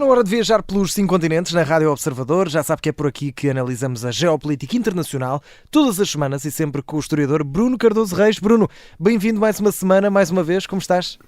na hora de viajar pelos 5 continentes na Rádio Observador. Já sabe que é por aqui que analisamos a geopolítica internacional todas as semanas e sempre com o historiador Bruno Cardoso Reis. Bruno, bem-vindo mais uma semana, mais uma vez, como estás?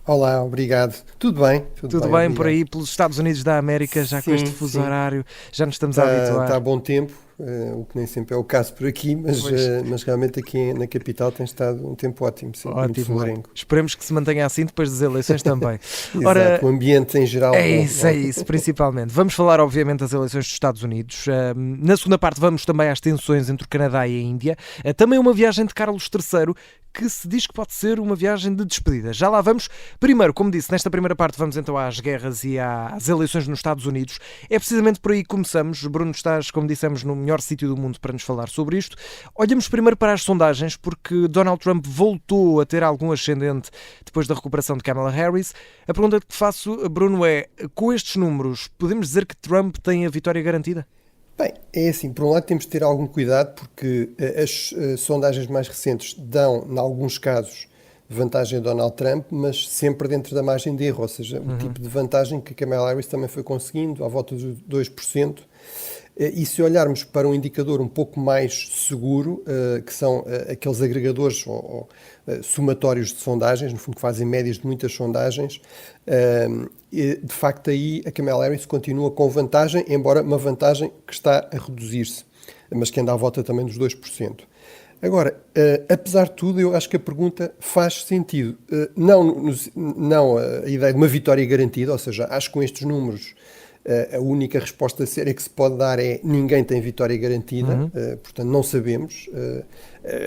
Olá, obrigado. Tudo bem? Tudo bem por aí, pelos Estados Unidos da América, já com este fuso horário, já nos estamos a habituar. Está a bom tempo, o que nem sempre é o caso por aqui, mas realmente aqui na capital tem estado um tempo ótimo, sim, muito solarengo. Esperemos que se mantenha assim depois das eleições também. Exato, o ambiente em geral. É isso, principalmente. Vamos falar, obviamente, das eleições dos Estados Unidos. Na segunda parte vamos também às tensões entre o Canadá e a Índia. Também uma viagem de Carlos III, que se diz que pode ser uma viagem de despedida. Já lá vamos. Primeiro, como disse, nesta primeira parte vamos então às guerras e às eleições nos Estados Unidos. É precisamente por aí que começamos. Bruno, estás, como dissemos, no melhor sítio do mundo para nos falar sobre isto. Olhamos primeiro para as sondagens, porque Donald Trump voltou a ter algum ascendente depois da recuperação de Kamala Harris. A pergunta que te faço, Bruno, é: com estes números, podemos dizer que Trump tem a vitória garantida? Bem, é assim, por um lado temos de ter algum cuidado porque as sondagens mais recentes dão, em alguns casos, vantagem a Donald Trump, mas sempre dentro da margem de erro, ou seja, o tipo de vantagem que a Kamala Harris também foi conseguindo, à volta dos 2%. E se olharmos para um indicador um pouco mais seguro, que são aqueles agregadores ou somatórios de sondagens, no fundo que fazem médias de muitas sondagens, de facto aí a Kamala Harris continua com vantagem, embora uma vantagem que está a reduzir-se, mas que anda à volta também dos 2%. Agora, apesar de tudo, eu acho que a pergunta faz sentido. Não a ideia de uma vitória garantida, ou seja, acho que com estes números a única resposta séria que se pode dar é: ninguém tem vitória garantida, portanto não sabemos,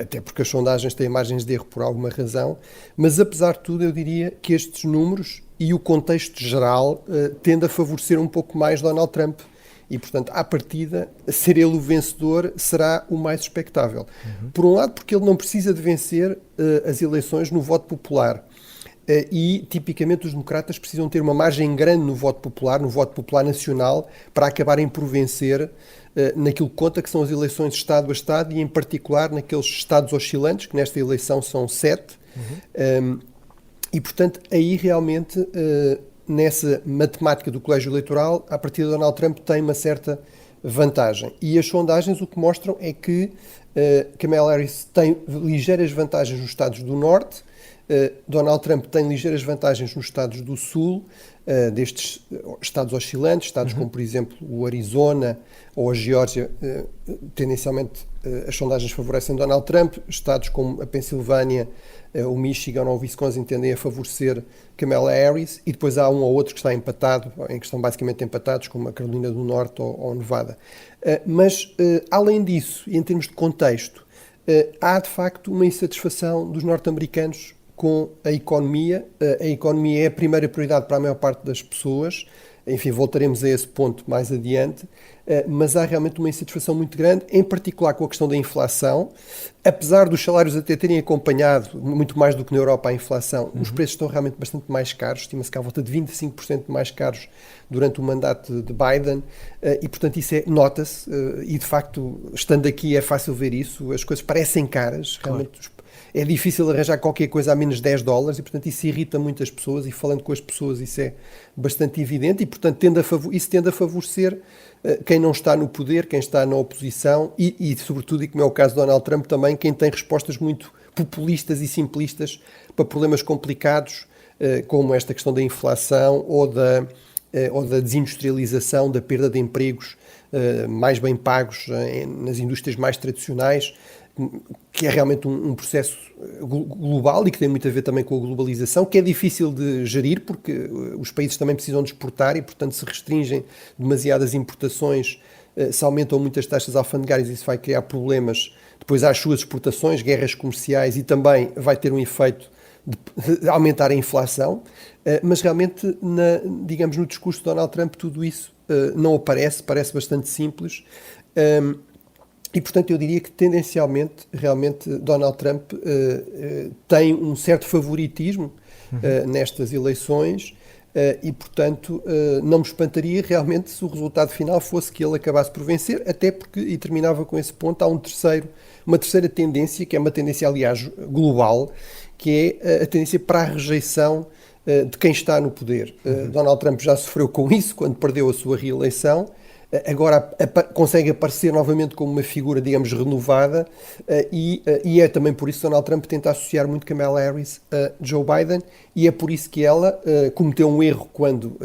até porque as sondagens têm margens de erro por alguma razão, mas apesar de tudo eu diria que estes números e o contexto geral tende a favorecer um pouco mais Donald Trump e, portanto, à partida, ser ele o vencedor será o mais expectável. Por um lado, porque ele não precisa de vencer as eleições no voto popular. E, tipicamente, os democratas precisam ter uma margem grande no voto popular nacional, para acabarem por vencer naquilo que conta, que são as eleições de Estado a Estado, e, em particular, naqueles Estados oscilantes, que nesta eleição são 7. E, portanto, aí realmente, nessa matemática do colégio eleitoral, a partir de Donald Trump tem uma certa vantagem. E as sondagens o que mostram é que Kamala Harris tem ligeiras vantagens nos Estados do Norte, Donald Trump tem ligeiras vantagens nos Estados do Sul, destes Estados oscilantes, Estados como, por exemplo, o Arizona ou a Geórgia, tendencialmente as sondagens favorecem Donald Trump, Estados como a Pensilvânia, o Michigan ou o Wisconsin tendem a favorecer Kamala Harris, e depois há um ou outro que está empatado, em que estão basicamente empatados, como a Carolina do Norte ou Nevada. Mas, além disso, e em termos de contexto, há de facto uma insatisfação dos norte-americanos com a economia. A economia é a primeira prioridade para a maior parte das pessoas. Enfim, voltaremos a esse ponto mais adiante, mas há realmente uma insatisfação muito grande, em particular com a questão da inflação. Apesar dos salários até terem acompanhado muito mais do que na Europa a inflação, os preços estão realmente bastante mais caros, estima-se que há volta de 25% mais caros durante o mandato de Biden, e portanto isso nota-se, e de facto, estando aqui é fácil ver isso, as coisas parecem caras, realmente. Claro. É difícil arranjar qualquer coisa a menos de $10 e, portanto, isso irrita muitas pessoas, e falando com as pessoas isso é bastante evidente, e, portanto, isso tende a favorecer quem não está no poder, quem está na oposição e, sobretudo, e como é o caso de Donald Trump também, quem tem respostas muito populistas e simplistas para problemas complicados, como esta questão da inflação ou da desindustrialização, da perda de empregos mais bem pagos nas indústrias mais tradicionais, que é realmente um processo global e que tem muito a ver também com a globalização, que é difícil de gerir porque os países também precisam de exportar e, portanto, se restringem demasiadas importações, se aumentam muitas taxas alfandegárias, isso vai criar problemas depois às suas exportações, guerras comerciais, e também vai ter um efeito de aumentar a inflação, mas realmente, digamos, no discurso de Donald Trump tudo isso não aparece, parece bastante simples. E, portanto, eu diria que, tendencialmente, realmente, Donald Trump tem um certo favoritismo nestas eleições e, portanto, não me espantaria realmente se o resultado final fosse que ele acabasse por vencer, até porque, e terminava com esse ponto, há uma terceira tendência, que é uma tendência, aliás, global, que é a tendência para a rejeição de quem está no poder. Donald Trump já sofreu com isso quando perdeu a sua reeleição. Agora consegue aparecer novamente como uma figura, digamos, renovada, e é também por isso que Donald Trump tenta associar muito Kamala Harris a Joe Biden, e é por isso que ela cometeu um erro quando,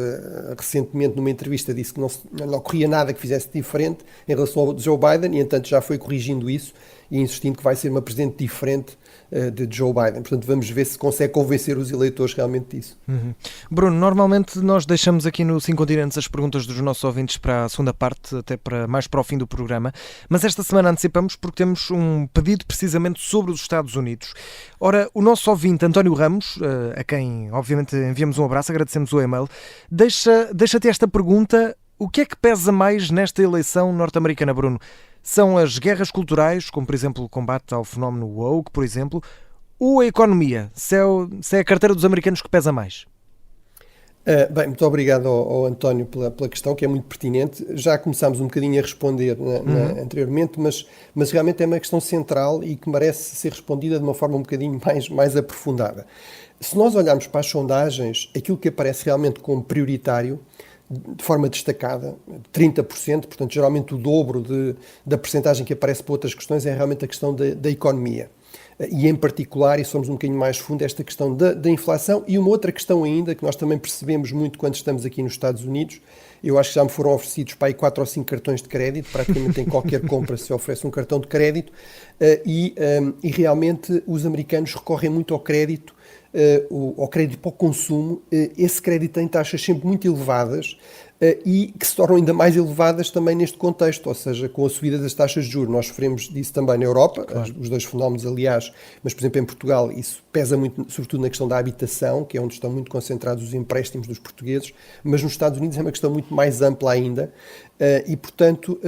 recentemente, numa entrevista, disse que não ocorria nada que fizesse diferente em relação ao Joe Biden, e, entanto, já foi corrigindo isso e insistindo que vai ser uma presidente diferente de Joe Biden. Portanto, vamos ver se consegue convencer os eleitores realmente disso. Bruno, normalmente nós deixamos aqui no 5 Continentes as perguntas dos nossos ouvintes para a segunda parte, até mais para o fim do programa, mas esta semana antecipamos porque temos um pedido precisamente sobre os Estados Unidos. Ora, o nosso ouvinte António Ramos, a quem obviamente enviamos um abraço, agradecemos o e-mail, deixa-te esta pergunta: o que é que pesa mais nesta eleição norte-americana, Bruno? São as guerras culturais, como por exemplo o combate ao fenómeno woke, por exemplo, ou a economia? Se é a carteira dos americanos que pesa mais? Bem, muito obrigado ao António pela questão, que é muito pertinente. Já começámos um bocadinho a responder anteriormente, mas realmente é uma questão central e que merece ser respondida de uma forma um bocadinho mais aprofundada. Se nós olharmos para as sondagens, aquilo que aparece realmente como prioritário, de forma destacada, 30%, portanto geralmente o dobro da percentagem que aparece para outras questões, é realmente a questão da economia. E em particular, e somos um bocadinho mais fundo, esta questão da inflação. E uma outra questão ainda, que nós também percebemos muito quando estamos aqui nos Estados Unidos, eu acho que já me foram oferecidos para aí 4 ou 5 cartões de crédito, praticamente em qualquer compra se oferece um cartão de crédito, e realmente os americanos recorrem muito ao crédito para o consumo. Esse crédito tem taxas sempre muito elevadas, e que se tornam ainda mais elevadas também neste contexto, ou seja, com a subida das taxas de juros. Nós sofremos disso também na Europa, claro. Os dois fenómenos, aliás, mas, por exemplo, em Portugal, isso pesa muito, sobretudo na questão da habitação, que é onde estão muito concentrados os empréstimos dos portugueses, mas nos Estados Unidos é uma questão muito mais ampla ainda, e, portanto,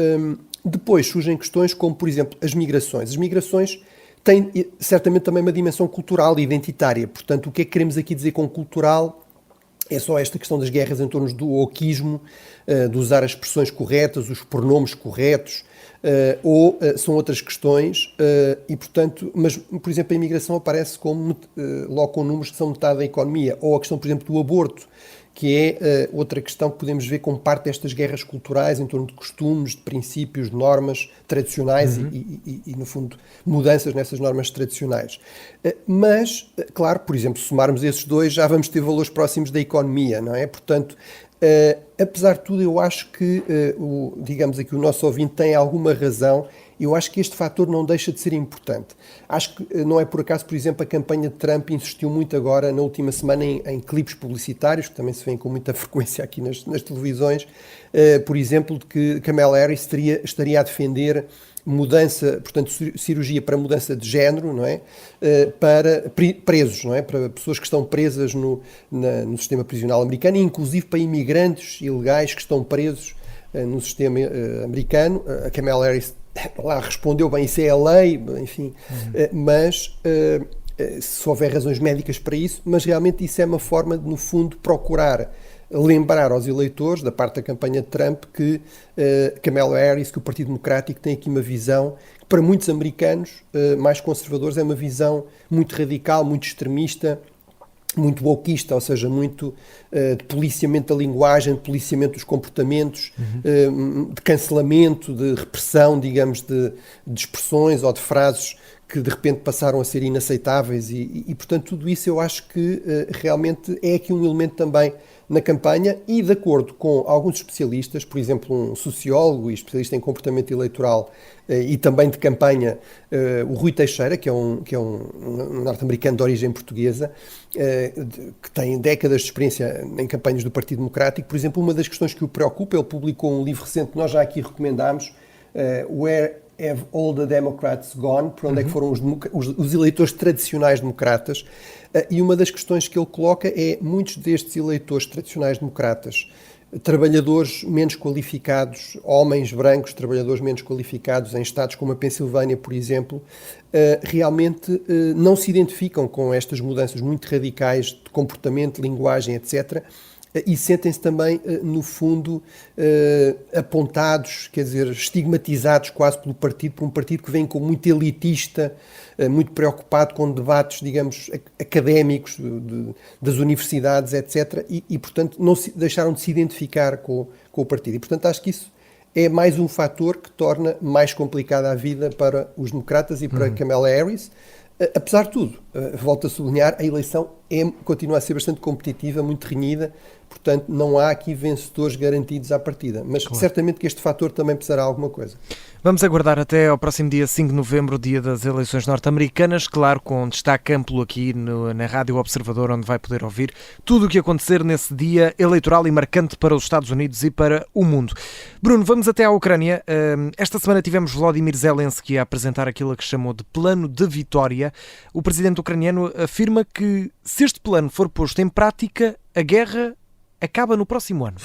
depois surgem questões como, por exemplo, as migrações. As migrações têm certamente também uma dimensão cultural e identitária. Portanto, o que é que queremos aqui dizer com cultural? É só esta questão das guerras em torno do wokeismo, de usar as expressões corretas, os pronomes corretos, ou são outras questões, e portanto, mas por exemplo a imigração aparece como logo com números que são metade da economia, ou a questão, por exemplo, do aborto, que é outra questão que podemos ver como parte destas guerras culturais em torno de costumes, de princípios, de normas tradicionais e, no fundo, mudanças nessas normas tradicionais. Mas, claro, por exemplo, se somarmos esses dois, já vamos ter valores próximos da economia, não é? Portanto, apesar de tudo, eu acho que, digamos aqui, o nosso ouvinte tem alguma razão. Eu acho que este fator não deixa de ser importante. Acho que não é por acaso, por exemplo, a campanha de Trump insistiu muito agora, na última semana, em clipes publicitários, que também se vêem com muita frequência aqui nas televisões, por exemplo, de que Kamala Harris estaria a defender mudança, portanto, cirurgia para mudança de género, não é? Para presos, não é? Para pessoas que estão presas no sistema prisional americano, e inclusive para imigrantes ilegais que estão presos no sistema americano. A Kamala Harris lá respondeu, bem, isso é a lei, enfim, mas se houver razões médicas para isso, mas realmente isso é uma forma de, no fundo, procurar lembrar aos eleitores, da parte da campanha de Trump, que Kamala Harris, que o Partido Democrático tem aqui uma visão que para muitos americanos mais conservadores é uma visão muito radical, muito extremista, muito wokeista, ou seja, muito de policiamento da linguagem, de policiamento dos comportamentos, de cancelamento, de repressão, digamos, de expressões ou de frases que de repente passaram a ser inaceitáveis e portanto, tudo isso eu acho que realmente é aqui um elemento também na campanha, e de acordo com alguns especialistas, por exemplo, um sociólogo e especialista em comportamento eleitoral e também de campanha, o Rui Teixeira, que é um norte-americano de origem portuguesa, que tem décadas de experiência em campanhas do Partido Democrático. Por exemplo, uma das questões que o preocupa, ele publicou um livro recente que nós já aqui recomendámos, Where Have All the Democrats Gone? Para onde é que foram os eleitores tradicionais democratas? E uma das questões que ele coloca é muitos destes eleitores tradicionais democratas, trabalhadores menos qualificados, homens brancos, trabalhadores menos qualificados em estados como a Pensilvânia, por exemplo, realmente não se identificam com estas mudanças muito radicais de comportamento, linguagem, etc., e sentem-se também, no fundo, apontados, quer dizer, estigmatizados quase pelo partido, por um partido que vem como muito elitista, muito preocupado com debates, digamos, académicos das universidades, etc. E, portanto, deixaram de se identificar com o partido. E, portanto, acho que isso é mais um fator que torna mais complicada a vida para os democratas e para Kamala Harris. Apesar de tudo, volto a sublinhar, a eleição continua a ser bastante competitiva, muito renhida, portanto não há aqui vencedores garantidos à partida, mas certamente que este fator também pesará alguma coisa. Vamos aguardar até ao próximo dia 5 de novembro, dia das eleições norte-americanas, claro, com destaque amplo aqui na Rádio Observador, onde vai poder ouvir tudo o que acontecer nesse dia eleitoral e marcante para os Estados Unidos e para o mundo. Bruno, vamos até à Ucrânia. Esta semana tivemos Volodymyr Zelensky a apresentar aquilo que chamou de plano de vitória. O presidente ucraniano afirma que, se este plano for posto em prática, a guerra acaba no próximo ano.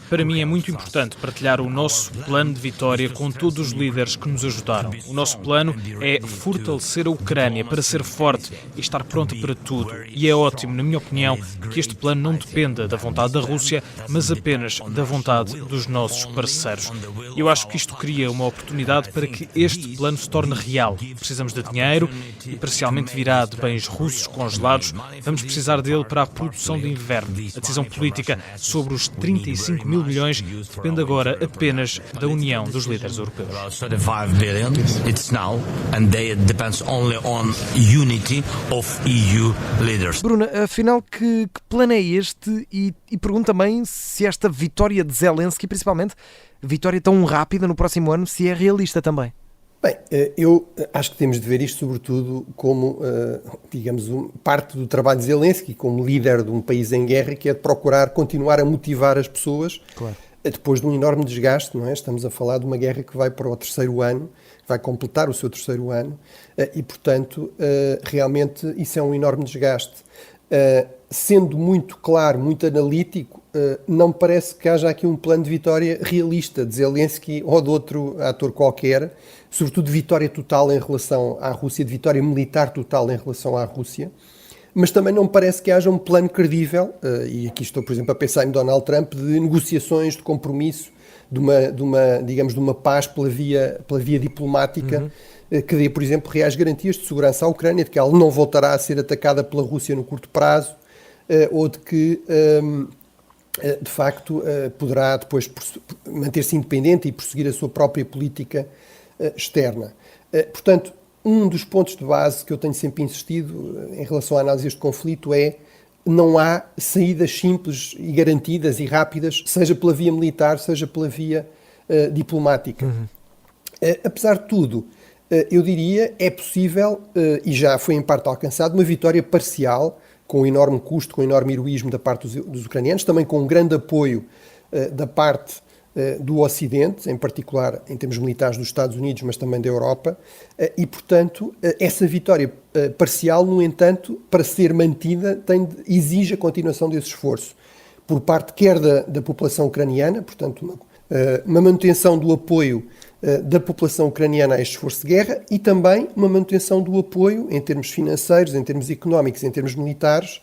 Para mim é muito importante partilhar o nosso plano de vitória com todos os líderes que nos ajudaram. O nosso plano é fortalecer a Ucrânia para ser forte e estar pronta para tudo. E é ótimo, na minha opinião, que este plano não dependa da vontade da Rússia, mas apenas da vontade dos nossos parceiros. Eu acho que isto cria uma oportunidade para que este plano se torne real. Precisamos de dinheiro e, parcialmente virá de bens russos congelados, vamos precisar dele para a produção de inverno. A decisão política sobre os 35 mil milhões depende agora apenas da união dos líderes europeus. Bruna, afinal, que plano é este? E pergunto também se esta vitória de Zelensky, principalmente, vitória tão rápida no próximo ano, se é realista também. Bem, eu acho que temos de ver isto sobretudo como, digamos, parte do trabalho de Zelensky, como líder de um país em guerra, que é de procurar continuar a motivar as pessoas, claro, depois de um enorme desgaste, não é? Estamos a falar de uma guerra que vai para o terceiro ano, vai completar o seu terceiro ano, e, portanto, realmente isso é um enorme desgaste. Sendo muito claro, muito analítico, não me parece que haja aqui um plano de vitória realista de Zelensky ou de outro ator qualquer, sobretudo de vitória total em relação à Rússia, de vitória militar total em relação à Rússia, mas também não me parece que haja um plano credível, e aqui estou, por exemplo, a pensar em Donald Trump, de negociações, de compromisso, de uma paz pela via diplomática, que dê, por exemplo, reais garantias de segurança à Ucrânia, de que ela não voltará a ser atacada pela Rússia no curto prazo, ou de que, de facto, poderá depois manter-se independente e prosseguir a sua própria política externa. Portanto, um dos pontos de base que eu tenho sempre insistido em relação à análise deste conflito é: não há saídas simples e garantidas e rápidas, seja pela via militar, seja pela via diplomática. Apesar de tudo, eu diria, é possível, e já foi em parte alcançado, uma vitória parcial, com um enorme custo, com um enorme heroísmo da parte dos ucranianos, também com um grande apoio da parte do Ocidente, em particular em termos militares dos Estados Unidos, mas também da Europa, e, portanto, essa vitória parcial, no entanto, para ser mantida, exige a continuação desse esforço, por parte quer da população ucraniana, portanto, uma manutenção do apoio da população ucraniana a este esforço de guerra, e também uma manutenção do apoio, em termos financeiros, em termos económicos, em termos militares,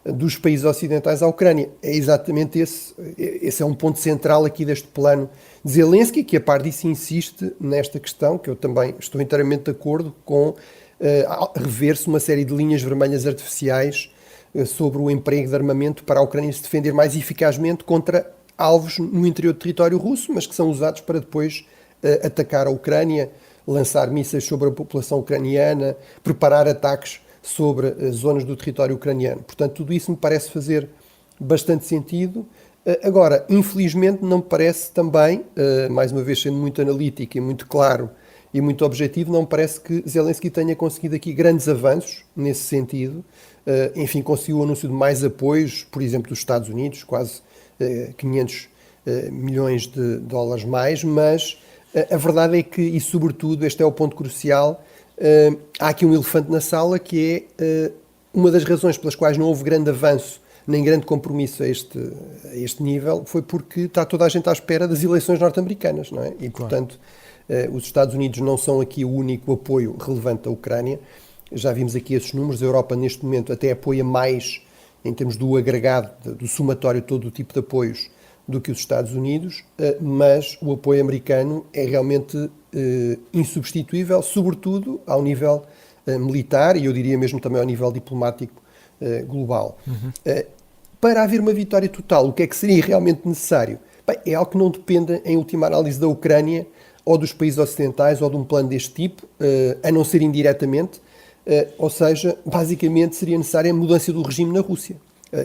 dos países ocidentais à Ucrânia. É exatamente esse é um ponto central aqui deste plano de Zelensky, que a par disso insiste nesta questão, que eu também estou inteiramente de acordo com rever-se uma série de linhas vermelhas artificiais sobre o emprego de armamento para a Ucrânia se defender mais eficazmente contra alvos no interior do território russo, mas que são usados para depois atacar a Ucrânia, lançar mísseis sobre a população ucraniana, preparar ataques sobre zonas do território ucraniano. Portanto, tudo isso me parece fazer bastante sentido. Agora, infelizmente, não me parece também, mais uma vez sendo muito analítico e muito claro e muito objetivo, não me parece que Zelensky tenha conseguido aqui grandes avanços nesse sentido. Enfim, conseguiu o anúncio de mais apoios, por exemplo, dos Estados Unidos, quase 500 milhões de dólares mais, mas a verdade é que, e sobretudo, este é o ponto crucial, há aqui um elefante na sala, que é uma das razões pelas quais não houve grande avanço nem grande compromisso a este nível, foi porque está toda a gente à espera das eleições norte-americanas, não é? E, portanto, os Estados Unidos não são aqui o único apoio relevante à Ucrânia, Já vimos aqui esses números. A Europa, neste momento, até apoia mais, em termos do agregado, do somatório, todo o tipo de apoios, do que os Estados Unidos, mas o apoio americano é realmente insubstituível, sobretudo ao nível militar e eu diria mesmo também ao nível diplomático global. Para haver uma vitória total, o que é que seria realmente necessário? Bem, é algo que não depende, em última análise, da Ucrânia ou dos países ocidentais ou de um plano deste tipo, a não ser indiretamente, ou seja, basicamente seria necessária a mudança do regime na Rússia.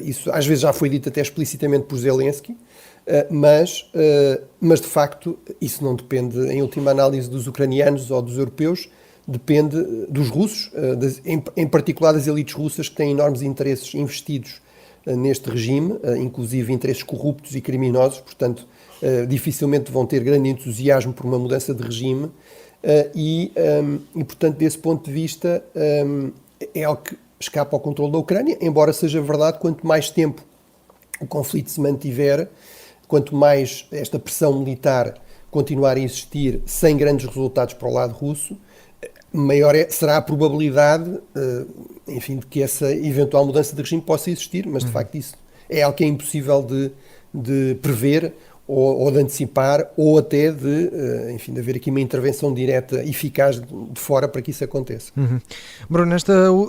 Isso às vezes já foi dito até explicitamente por Zelensky, mas de facto isso não depende, em última análise, dos ucranianos ou dos europeus, depende dos russos, em particular das elites russas que têm enormes interesses investidos neste regime, inclusive interesses corruptos e criminosos, portanto dificilmente vão ter grande entusiasmo por uma mudança de regime e portanto desse ponto de vista é algo que escapa ao controle da Ucrânia, embora seja verdade, quanto mais tempo o conflito se mantiver, quanto mais esta pressão militar continuar a existir sem grandes resultados para o lado russo, maior será a probabilidade, enfim, de que essa eventual mudança de regime possa existir, mas de facto isso é algo que é impossível de prever ou de antecipar, ou até enfim, de haver aqui uma intervenção direta eficaz de fora para que isso aconteça. Bruno,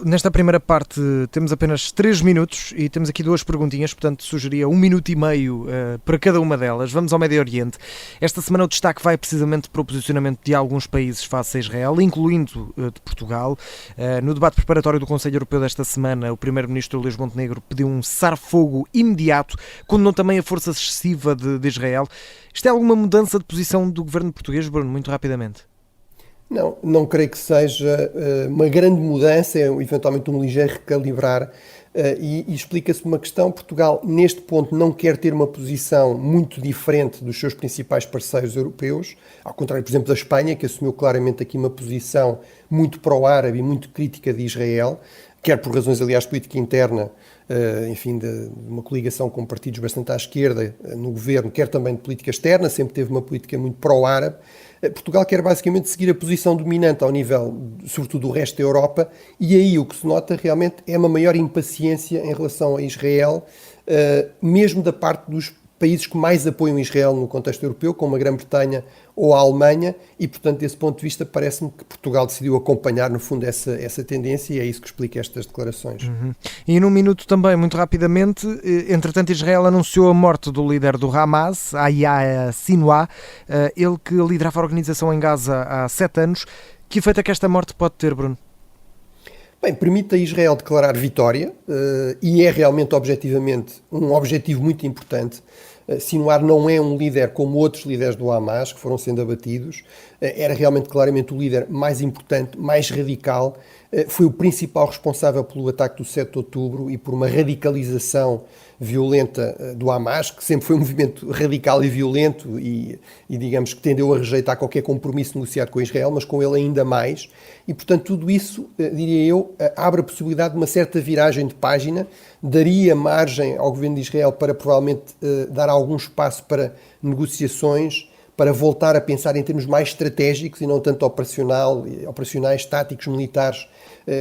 nesta primeira parte temos apenas 3 minutos e temos aqui 2 perguntinhas, portanto sugeria 1 minuto e meio para cada uma delas. Vamos ao Médio Oriente. Esta semana o destaque vai precisamente para o posicionamento de alguns países face a Israel, incluindo de Portugal. No debate preparatório do Conselho Europeu desta semana, o primeiro-ministro Luís Montenegro pediu um cessar-fogo imediato, condenou também a força excessiva de Israel. Isto é alguma mudança de posição do governo português, Bruno, muito rapidamente? Não creio que seja uma grande mudança, é eventualmente um ligeiro recalibrar e explica-se uma questão. Portugal, neste ponto, não quer ter uma posição muito diferente dos seus principais parceiros europeus, ao contrário, por exemplo, da Espanha, que assumiu claramente aqui uma posição muito pró-árabe e muito crítica de Israel, quer por razões, aliás, de política interna, enfim, de uma coligação com partidos bastante à esquerda no governo, quer também de política externa, sempre teve uma política muito pró-árabe. Portugal quer basicamente seguir a posição dominante ao nível, sobretudo, do resto da Europa, e aí o que se nota realmente é uma maior impaciência em relação a Israel, mesmo da parte dos países que mais apoiam Israel no contexto europeu, como a Grã-Bretanha ou a Alemanha, e, portanto, desse ponto de vista, parece-me que Portugal decidiu acompanhar, no fundo, essa tendência, e é isso que explica estas declarações. E num minuto também, muito rapidamente, entretanto, Israel anunciou a morte do líder do Hamas, Yahya Sinwar, ele que liderava a organização em Gaza há 7 anos. Que efeito é que esta morte pode ter, Bruno? Bem, permite a Israel declarar vitória e é realmente, objetivamente, um objetivo muito importante. Sinwar não é um líder como outros líderes do Hamas que foram sendo abatidos, era realmente claramente o líder mais importante, mais radical, foi o principal responsável pelo ataque do 7 de outubro e por uma radicalização violenta do Hamas, que sempre foi um movimento radical e violento e digamos que tendeu a rejeitar qualquer compromisso negociado com Israel, mas com ele ainda mais. E, portanto, tudo isso, diria eu, abre a possibilidade de uma certa viragem de página, daria margem ao governo de Israel para provavelmente dar algum espaço para negociações, para voltar a pensar em termos mais estratégicos e não tanto operacionais, táticos, militares,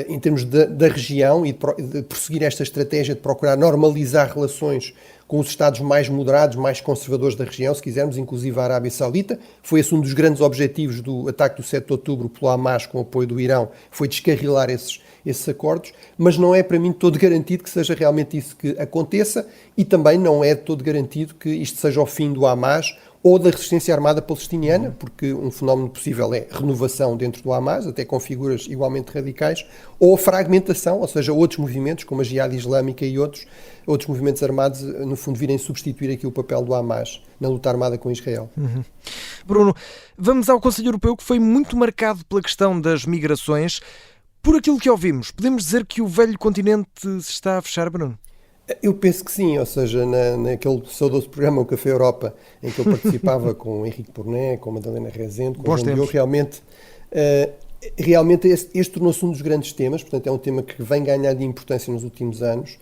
em termos da região e de prosseguir esta estratégia de procurar normalizar relações com os Estados mais moderados, mais conservadores da região, se quisermos, inclusive a Arábia Saudita. Foi esse um dos grandes objetivos do ataque do 7 de outubro pelo Hamas com o apoio do Irão, foi descarrilar esses acordos, mas não é para mim todo garantido que seja realmente isso que aconteça e também não é todo garantido que isto seja o fim do Hamas ou da resistência armada palestiniana, porque um fenómeno possível é renovação dentro do Hamas, até com figuras igualmente radicais, ou fragmentação, ou seja, outros movimentos, como a Jihad Islâmica e outros movimentos armados, no fundo, virem substituir aqui o papel do Hamas na luta armada com Israel. Bruno, vamos ao Conselho Europeu, que foi muito marcado pela questão das migrações. Por aquilo que ouvimos, podemos dizer que o velho continente se está a fechar, Bruno? Eu penso que sim, ou seja, naquele saudoso programa, o Café Europa, em que eu participava com o Henrique Porné, com a Madalena Rezende, com o João Diogo, realmente realmente este tornou-se um dos grandes temas, portanto é um tema que vem ganhar de importância nos últimos anos,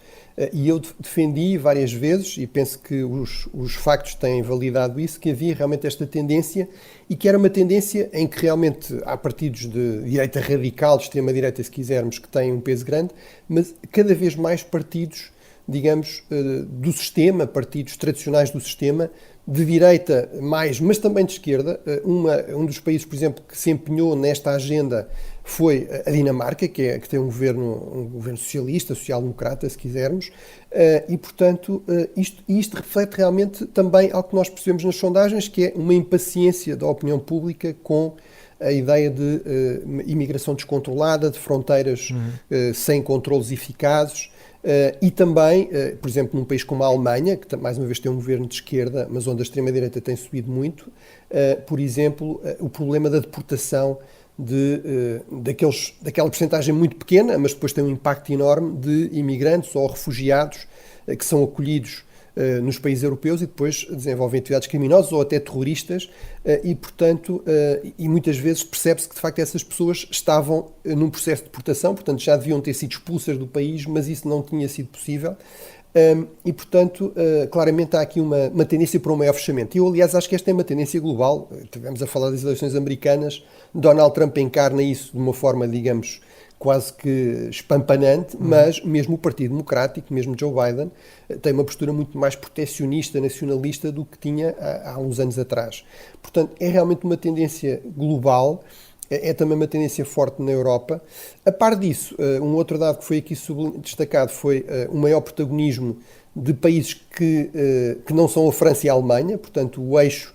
e eu defendi várias vezes, e penso que os factos têm validado isso, que havia realmente esta tendência, e que era uma tendência em que realmente há partidos de direita radical, de extrema-direita, se quisermos, que têm um peso grande, mas cada vez mais partidos, digamos, do sistema, partidos tradicionais do sistema, de direita mais, mas também de esquerda. Um dos países, por exemplo, que se empenhou nesta agenda foi a Dinamarca, que tem um governo socialista, social-democrata, se quisermos, e, portanto, isto reflete realmente também algo que nós percebemos nas sondagens, que é uma impaciência da opinião pública com a ideia de imigração descontrolada, de fronteiras sem controlos eficazes, e também, por exemplo, num país como a Alemanha, que mais uma vez tem um governo de esquerda, mas onde a extrema-direita tem subido muito, por exemplo, o problema da deportação daquela percentagem muito pequena, mas depois tem um impacto enorme de imigrantes ou refugiados que são acolhidos nos países europeus e depois desenvolvem atividades criminosas ou até terroristas e, portanto, e muitas vezes percebe-se que, de facto, essas pessoas estavam num processo de deportação, portanto, já deviam ter sido expulsas do país, mas isso não tinha sido possível. E, portanto, claramente há aqui uma tendência para um maior fechamento. E eu, aliás, acho que esta é uma tendência global. Estivemos a falar das eleições americanas, Donald Trump encarna isso de uma forma, digamos, quase que espampanante, mas mesmo o Partido Democrático, mesmo Joe Biden, tem uma postura muito mais protecionista, nacionalista do que tinha há uns anos atrás. Portanto, é realmente uma tendência global, é também uma tendência forte na Europa. A par disso, um outro dado que foi aqui destacado foi o maior protagonismo de países que não são a França e a Alemanha, portanto, o eixo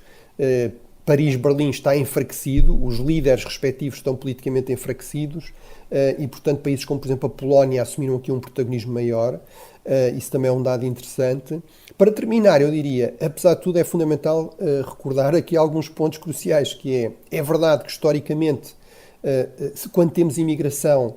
Paris-Berlim está enfraquecido, os líderes respectivos estão politicamente enfraquecidos e, portanto, países como, por exemplo, a Polónia assumiram aqui um protagonismo maior. Isso também é um dado interessante. Para terminar, eu diria, apesar de tudo, é fundamental recordar aqui alguns pontos cruciais, que é verdade que, historicamente, quando temos imigração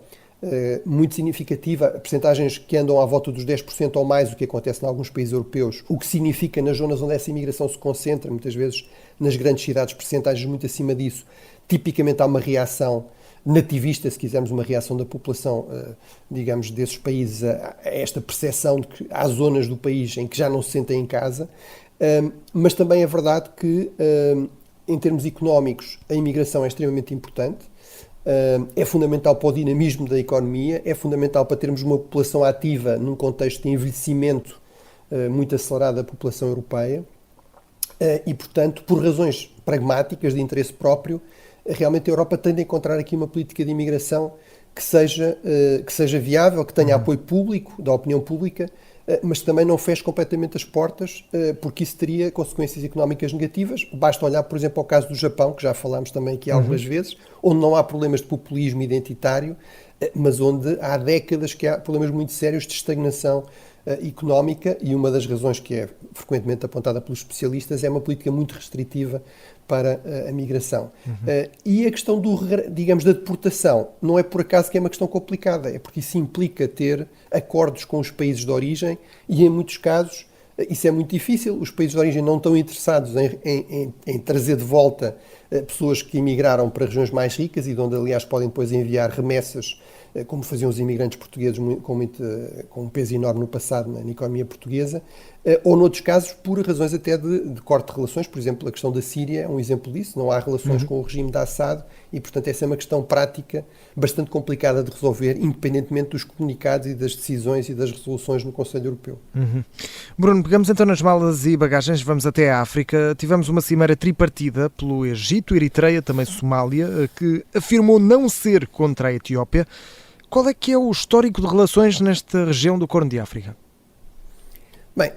muito significativa, percentagens que andam à volta dos 10% ou mais, o que acontece em alguns países europeus, o que significa nas zonas onde essa imigração se concentra, muitas vezes nas grandes cidades, percentagens muito acima disso, tipicamente há uma reação nativista, se quisermos, uma reação da população, digamos, desses países a esta percepção de que há zonas do país em que já não se sentem em casa, mas também é verdade que, em termos económicos, a imigração é extremamente importante, é fundamental para o dinamismo da economia, é fundamental para termos uma população ativa num contexto de envelhecimento muito acelerado da população europeia e, portanto, por razões pragmáticas de interesse próprio, realmente a Europa tem de encontrar aqui uma política de imigração que seja viável, que tenha apoio público, da opinião pública, mas também não feche completamente as portas, porque isso teria consequências económicas negativas. Basta olhar, por exemplo, ao caso do Japão, que já falámos também aqui algumas vezes, onde não há problemas de populismo identitário, mas onde há décadas que há problemas muito sérios de estagnação económica, e uma das razões que é frequentemente apontada pelos especialistas é uma política muito restritiva para a migração. E a questão digamos, da deportação não é por acaso que é uma questão complicada, é porque isso implica ter acordos com os países de origem e, em muitos casos, isso é muito difícil. Os países de origem não estão interessados em trazer de volta pessoas que emigraram para regiões mais ricas e de onde, aliás, podem depois enviar remessas, como faziam os imigrantes portugueses com um peso enorme no passado na economia portuguesa, ou noutros casos por razões até de corte de relações. Por exemplo, a questão da Síria é um exemplo disso, não há relações com o regime de Assad e, portanto, essa é uma questão prática bastante complicada de resolver, independentemente dos comunicados e das decisões e das resoluções no Conselho Europeu. Bruno, pegamos então nas malas e bagagens, vamos até a África. Tivemos uma cimeira tripartida pelo Egito, Eritreia, também Somália, que afirmou não ser contra a Etiópia. Qual é que é o histórico de relações nesta região do Corno de África? Bem,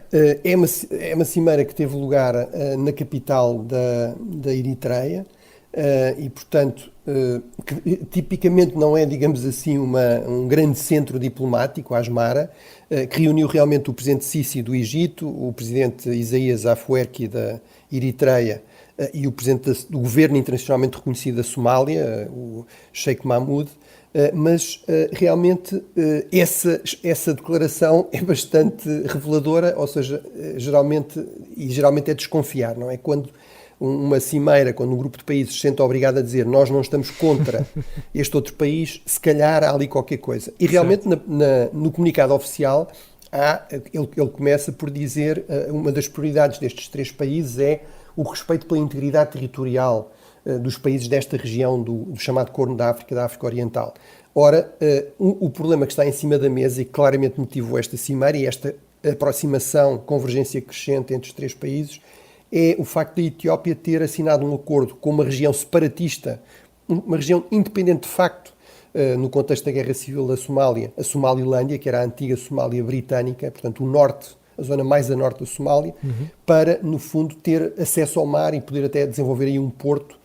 é uma cimeira que teve lugar na capital da Eritreia e, portanto, que tipicamente não é, digamos assim, um grande centro diplomático, a Asmara, que reuniu realmente o presidente Sisi do Egito, o presidente Isaías Afwerki da Eritreia e o presidente do governo internacionalmente reconhecido da Somália, o Sheikh Mahmoud. Mas realmente essa declaração é bastante reveladora, ou seja, geralmente é desconfiar, não é? Quando uma cimeira, quando um grupo de países se sente obrigado a dizer nós não estamos contra este outro país, se calhar há ali qualquer coisa. E realmente no comunicado oficial ele começa por dizer uma das prioridades destes 3 países é o respeito pela integridade territorial dos países desta região do chamado Corno da África Oriental. Ora, o problema que está em cima da mesa e que claramente motivou esta cimeira e esta aproximação, convergência crescente entre os 3 países, é o facto da Etiópia ter assinado um acordo com uma região separatista, uma região independente de facto, no contexto da Guerra Civil da Somália, a Somalilândia, que era a antiga Somália britânica, portanto o norte, a zona mais a norte da Somália, para, no fundo, ter acesso ao mar e poder até desenvolver aí um porto.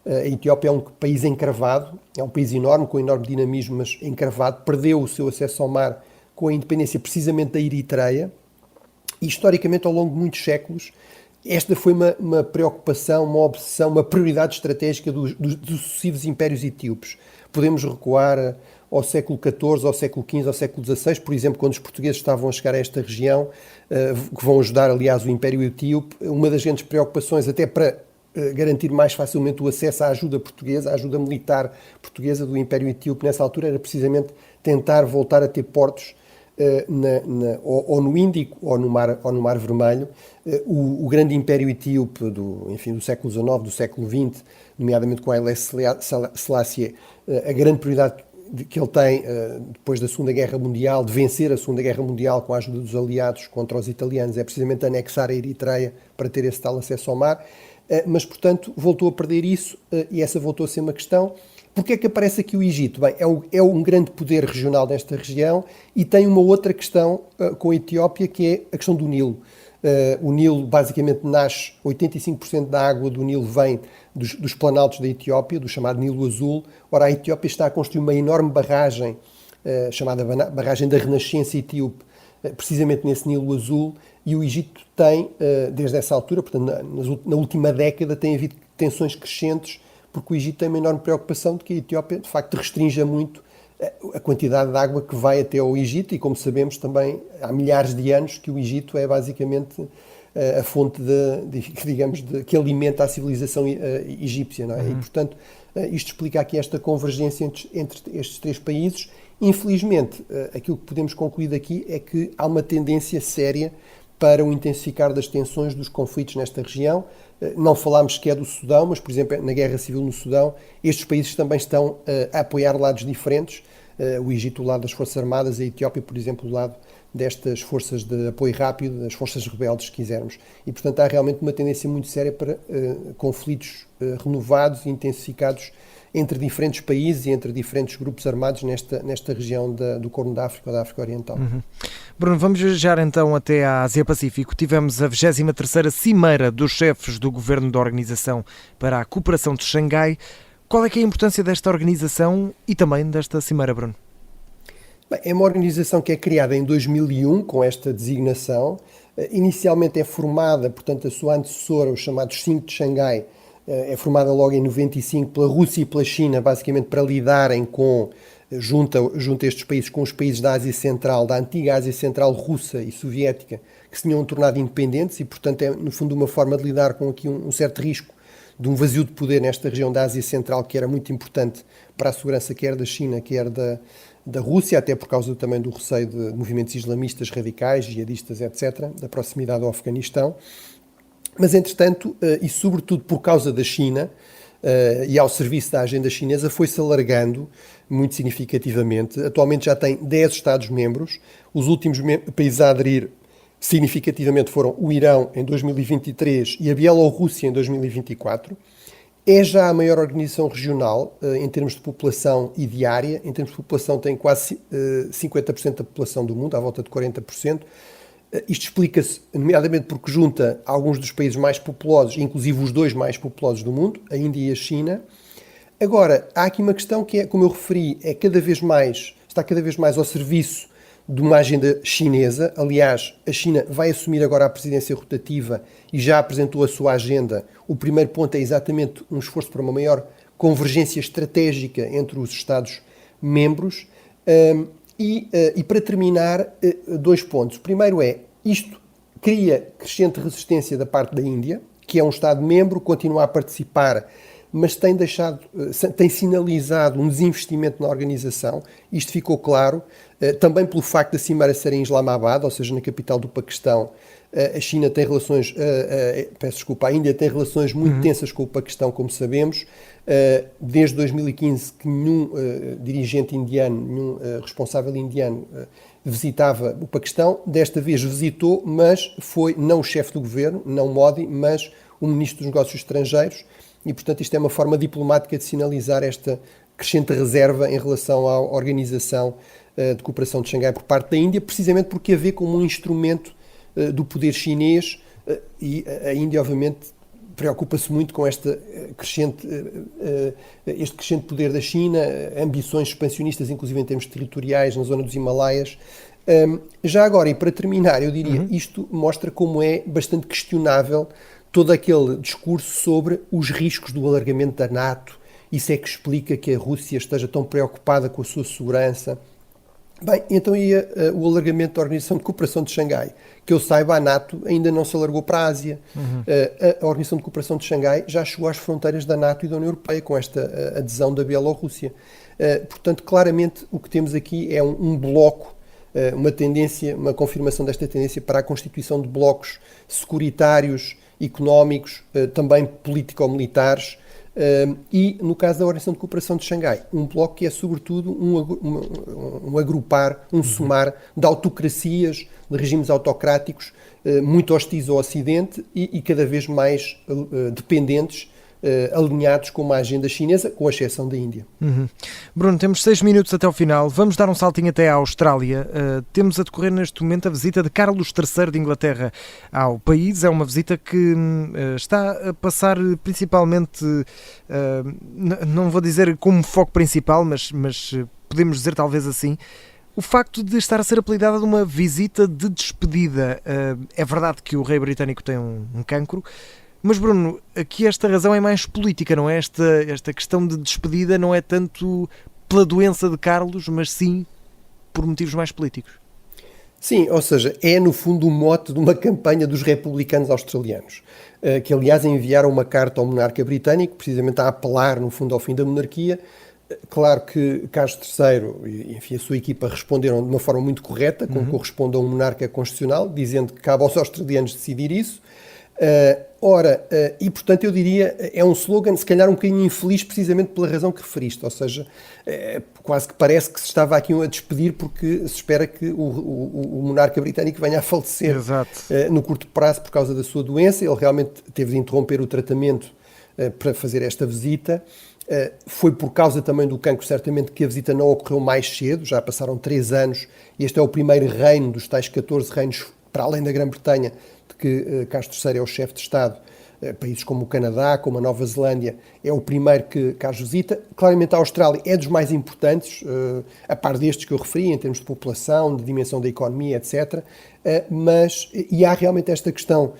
A Etiópia é um país encravado, é um país enorme, com enorme dinamismo, mas encravado, perdeu o seu acesso ao mar com a independência precisamente da Eritreia, e historicamente, ao longo de muitos séculos, esta foi uma preocupação, uma obsessão, uma prioridade estratégica dos sucessivos impérios etíopes. Podemos recuar ao século XIV, ao século XV, ao século XVI, por exemplo, quando os portugueses estavam a chegar a esta região, que vão ajudar, aliás, o Império Etíope. Uma das grandes preocupações, até para garantir mais facilmente o acesso à ajuda portuguesa, à ajuda militar portuguesa do Império Etíope nessa altura, era precisamente tentar voltar a ter portos ou no Índico ou no Mar Vermelho. O grande Império Etíope do século XIX, do século XX, nomeadamente com Haile Selassie, a grande prioridade que ele tem depois da Segunda Guerra Mundial, de vencer a Segunda Guerra Mundial com a ajuda dos aliados contra os italianos, é precisamente anexar a Eritreia para ter esse tal acesso ao mar. Mas, portanto, voltou a perder isso e essa voltou a ser uma questão. Porquê é que aparece aqui o Egito? Bem, é um grande poder regional nesta região e tem uma outra questão com a Etiópia, que é a questão do Nilo. O Nilo basicamente nasce, 85% da água do Nilo vem dos planaltos da Etiópia, do chamado Nilo Azul. Ora, a Etiópia está a construir uma enorme barragem, chamada barragem da Renascença Etíope, precisamente nesse Nilo Azul, e o Egito tem, desde essa altura, portanto, na última década, tem havido tensões crescentes, porque o Egito tem uma enorme preocupação de que a Etiópia, de facto, restrinja muito a quantidade de água que vai até ao Egito, e como sabemos também há milhares de anos que o Egito é basicamente a fonte que alimenta a civilização egípcia, não é? E, portanto, isto explica aqui esta convergência entre estes 3 países. Infelizmente, aquilo que podemos concluir daqui é que há uma tendência séria para o intensificar das tensões, dos conflitos nesta região. Não falámos sequer do Sudão, mas, por exemplo, na Guerra Civil no Sudão, estes países também estão a apoiar lados diferentes. O Egito, do lado das Forças Armadas, a Etiópia, por exemplo, do lado destas forças de apoio rápido, das forças rebeldes, se quisermos. E, portanto, há realmente uma tendência muito séria para conflitos renovados e intensificados entre diferentes países e entre diferentes grupos armados nesta região do Corno da África ou da África Oriental. Bruno, vamos viajar então até à Ásia-Pacífico. Tivemos a 23ª Cimeira dos Chefes do Governo da Organização para a Cooperação de Xangai. Qual é que é a importância desta organização e também desta Cimeira, Bruno? Bem, é uma organização que é criada em 2001 com esta designação. Inicialmente é formada, portanto, a sua antecessora, os chamados 5 de Xangai, é formada logo em 95 pela Rússia e pela China, basicamente para lidarem junto a estes países, com os países da Ásia Central, da antiga Ásia Central russa e soviética, que se tinham tornado independentes, e, portanto, é, no fundo, uma forma de lidar com aqui um certo risco de um vazio de poder nesta região da Ásia Central, que era muito importante para a segurança quer da China, quer da Rússia, até por causa também do receio de movimentos islamistas radicais, jihadistas, etc., da proximidade ao Afeganistão. Mas, entretanto, e sobretudo por causa da China e ao serviço da agenda chinesa, foi-se alargando muito significativamente. Atualmente já tem 10 Estados-membros. Os últimos países a aderir significativamente foram o Irão em 2023 e a Bielorrússia em 2024. É já a maior organização regional em termos de população e de área. Em termos de população tem quase 50% da população do mundo, à volta de 40%. Isto explica-se, nomeadamente, porque junta alguns dos países mais populosos, inclusive os 2 mais populosos do mundo, a Índia e a China. Agora, há aqui uma questão que é, como eu referi, está cada vez mais ao serviço de uma agenda chinesa. Aliás, a China vai assumir agora a presidência rotativa e já apresentou a sua agenda. O primeiro ponto é exatamente um esforço para uma maior convergência estratégica entre os Estados-membros. E para terminar, 2 pontos. O primeiro é, isto cria crescente resistência da parte da Índia, que é um Estado-membro, continua a participar, mas tem sinalizado um desinvestimento na organização. Isto ficou claro também pelo facto da cimeira ser em Islamabad, ou seja, na capital do Paquistão. A China tem relações, a Índia tem relações muito tensas com o Paquistão, como sabemos. Desde 2015 que nenhum dirigente indiano, nenhum responsável indiano visitava o Paquistão. Desta vez visitou, mas foi não o chefe do governo, não Modi, mas o ministro dos Negócios Estrangeiros. E, portanto, isto é uma forma diplomática de sinalizar esta crescente reserva em relação à Organização de Cooperação de Xangai por parte da Índia, precisamente porque a vê como um instrumento do poder chinês, e a Índia, obviamente, preocupa-se muito com este crescente poder da China, ambições expansionistas, inclusive em termos territoriais, na zona dos Himalaias. Já agora, e para terminar, eu diria, isto mostra como é bastante questionável todo aquele discurso sobre os riscos do alargamento da NATO. Isso é que explica que a Rússia esteja tão preocupada com a sua segurança. Bem, então o alargamento da Organização de Cooperação de Xangai, que eu saiba, a NATO ainda não se alargou para a Ásia. A Organização de Cooperação de Xangai já chegou às fronteiras da NATO e da União Europeia com esta adesão da Bielorrússia. Portanto, claramente o que temos aqui é um bloco, uma tendência, uma confirmação desta tendência para a constituição de blocos securitários, económicos, também político-militares, e, no caso da Organização de Cooperação de Xangai, um bloco que é, sobretudo, um agrupar, um somar de autocracias, de regimes autocráticos, muito hostis ao Ocidente e cada vez mais dependentes, alinhados com uma agenda chinesa, com a exceção da Índia. Bruno, temos 6 minutos até ao final. Vamos dar um saltinho até à Austrália. Temos a decorrer neste momento a visita de Carlos III de Inglaterra ao país. É uma visita que está a passar principalmente, não vou dizer como foco principal, mas podemos dizer talvez assim, o facto de estar a ser apelidada de uma visita de despedida. É verdade que o rei britânico tem um cancro, mas, Bruno, aqui esta razão é mais política, não é? Esta questão de despedida não é tanto pela doença de Carlos, mas sim por motivos mais políticos. Sim, ou seja, é no fundo o mote de uma campanha dos republicanos australianos, que aliás enviaram uma carta ao monarca britânico, precisamente a apelar no fundo ao fim da monarquia. Claro que Carlos III e enfim, a sua equipa responderam de uma forma muito correta, como corresponde a um monarca constitucional, dizendo que cabe aos australianos decidir isso. E portanto eu diria, é um slogan se calhar um bocadinho infeliz precisamente pela razão que referiste, ou seja, quase que parece que se estava aqui a despedir porque se espera que o monarca britânico venha a falecer no curto prazo por causa da sua doença. Ele realmente teve de interromper o tratamento para fazer esta visita. Foi por causa também do cancro, certamente, que a visita não ocorreu mais cedo, já passaram 3 anos, e este é o primeiro reino dos tais 14 reinos, para além da Grã-Bretanha, de que Carlos III é o chefe de Estado. Países como o Canadá, como a Nova Zelândia, é o primeiro que Carlos visita. Claramente a Austrália é dos mais importantes, a par destes que eu referi, em termos de população, de dimensão da economia, etc. E há realmente esta questão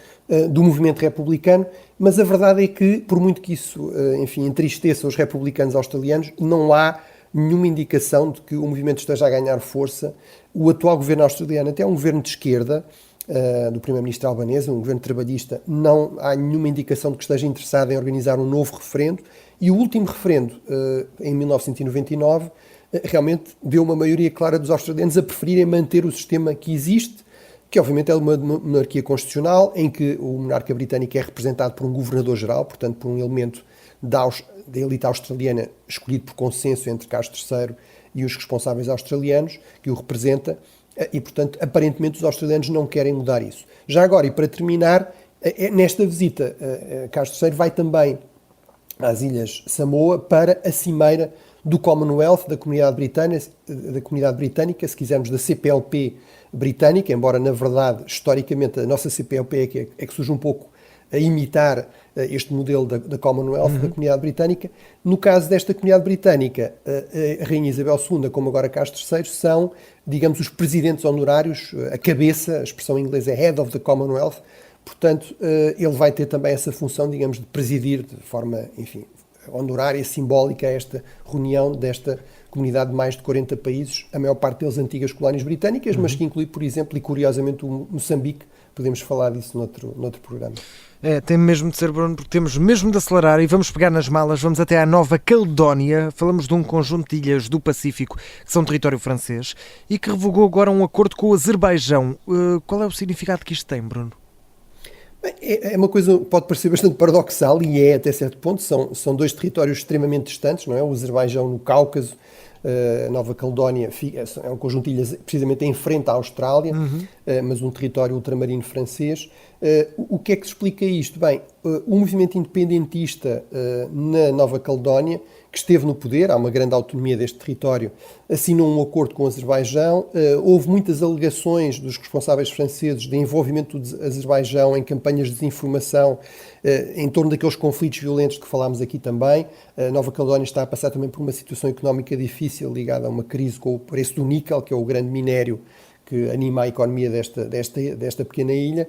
do movimento republicano, mas a verdade é que, por muito que isso, enfim, entristeça os republicanos australianos, não há nenhuma indicação de que o movimento esteja a ganhar força. O atual governo australiano até é um governo de esquerda, do primeiro-ministro albanês, um governo trabalhista. Não há nenhuma indicação de que esteja interessado em organizar um novo referendo, e o último referendo, em 1999, realmente deu uma maioria clara dos australianos a preferirem manter o sistema que existe, que obviamente é uma monarquia constitucional, em que o monarca britânico é representado por um governador-geral, portanto por um elemento da elite australiana escolhido por consenso entre Carlos III e os responsáveis australianos, que o representa. E, portanto, aparentemente os australianos não querem mudar isso. Já agora, e para terminar, nesta visita, Carlos III vai também às Ilhas Samoa para a cimeira do Commonwealth, da comunidade britânica, se quisermos, da CPLP britânica, embora, na verdade, historicamente, a nossa CPLP é que surge um pouco a imitar este modelo da Commonwealth, da comunidade britânica. No caso desta comunidade britânica, a Rainha Isabel II, como agora Carlos III, são, digamos, os presidentes honorários, a cabeça, a expressão em inglês é Head of the Commonwealth. Portanto, ele vai ter também essa função, digamos, de presidir de forma, enfim, honorária, simbólica, esta reunião desta comunidade de mais de 40 países, a maior parte deles antigas colónias britânicas, mas que inclui, por exemplo, e curiosamente, o Moçambique, podemos falar disso noutro programa. Tem mesmo de ser, Bruno, porque temos mesmo de acelerar e vamos pegar nas malas, vamos até à Nova Caledónia. Falamos de um conjunto de ilhas do Pacífico que são território francês e que revogou agora um acordo com o Azerbaijão. Qual é o significado que isto tem, Bruno? Bem, é uma coisa que pode parecer bastante paradoxal e é até certo ponto. São dois territórios extremamente distantes, não é? O Azerbaijão no Cáucaso, a Nova Caledónia é um conjunto de ilhas precisamente em frente à Austrália, mas um território ultramarino francês. O que é que explica isto? Bem, o movimento independentista na Nova Caledónia, que esteve no poder, há uma grande autonomia deste território, assinou um acordo com o Azerbaijão. Houve muitas alegações dos responsáveis franceses de envolvimento do Azerbaijão em campanhas de desinformação em torno daqueles conflitos violentos que falámos aqui também. A Nova Caledónia está a passar também por uma situação económica difícil ligada a uma crise com o preço do níquel, que é o grande minério que anima a economia desta pequena ilha,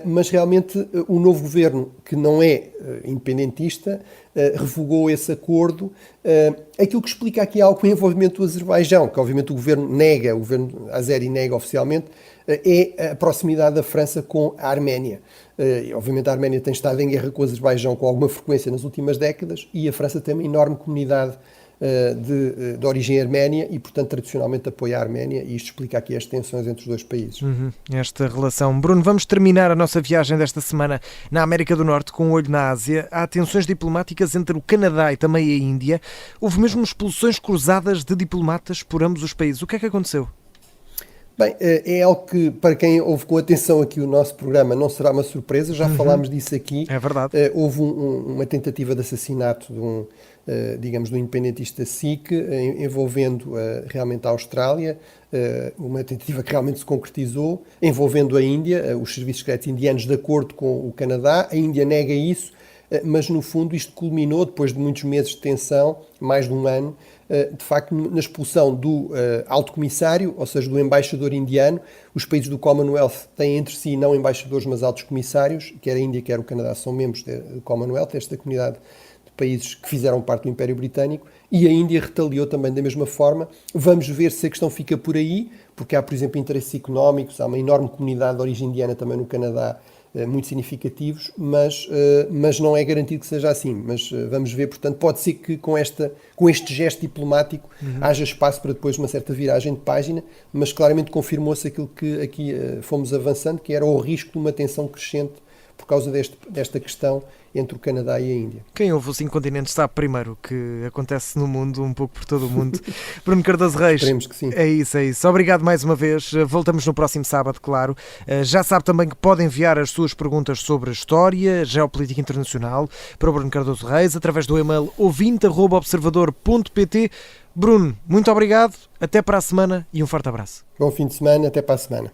mas realmente o novo governo, que não é independentista, revogou esse acordo. Aquilo que explica aqui algo com o envolvimento do Azerbaijão, que obviamente o governo azeri nega oficialmente, é a proximidade da França com a Arménia. Obviamente a Arménia tem estado em guerra com o Azerbaijão com alguma frequência nas últimas décadas e a França tem uma enorme comunidade de origem arménia e, portanto, tradicionalmente apoia a Arménia, e isto explica aqui as tensões entre os dois países. Esta relação. Bruno, vamos terminar a nossa viagem desta semana na América do Norte com um olho na Ásia. Há tensões diplomáticas entre o Canadá e também a Índia. Houve mesmo expulsões cruzadas de diplomatas por ambos os países. O que é que aconteceu? Bem, é algo que, para quem ouve com atenção aqui o nosso programa, não será uma surpresa, já falámos disso aqui. É verdade. Houve uma tentativa de assassinato de um independentista sikh, envolvendo realmente a Austrália, uma tentativa que realmente se concretizou, envolvendo a Índia, os serviços secretos indianos, de acordo com o Canadá. A Índia nega isso, mas no fundo isto culminou, depois de muitos meses de tensão, mais de um ano, de facto na expulsão do alto comissário, ou seja, do embaixador indiano. Os países do Commonwealth têm entre si não embaixadores, mas altos comissários, quer a Índia, quer o Canadá são membros do Commonwealth, esta comunidade de países que fizeram parte do Império Britânico, e a Índia retaliou também da mesma forma. Vamos ver se a questão fica por aí, porque há, por exemplo, interesses económicos, há uma enorme comunidade de origem indiana também no Canadá, muito significativos, mas não é garantido que seja assim. Mas vamos ver, portanto, pode ser que com este gesto diplomático haja espaço para depois uma certa viragem de página, mas claramente confirmou-se aquilo que aqui fomos avançando, que era o risco de uma tensão crescente por causa desta questão entre o Canadá e a Índia. Quem ouve os 5 continentes sabe primeiro o que acontece no mundo, um pouco por todo o mundo. Bruno Cardoso Reis. Esperemos que sim. É isso. Obrigado mais uma vez. Voltamos no próximo sábado, claro. Já sabe também que pode enviar as suas perguntas sobre a história, geopolítica internacional, para o Bruno Cardoso Reis, através do e-mail ouvinte@observador.pt. Bruno, muito obrigado. Até para a semana e um forte abraço. Bom fim de semana. Até para a semana.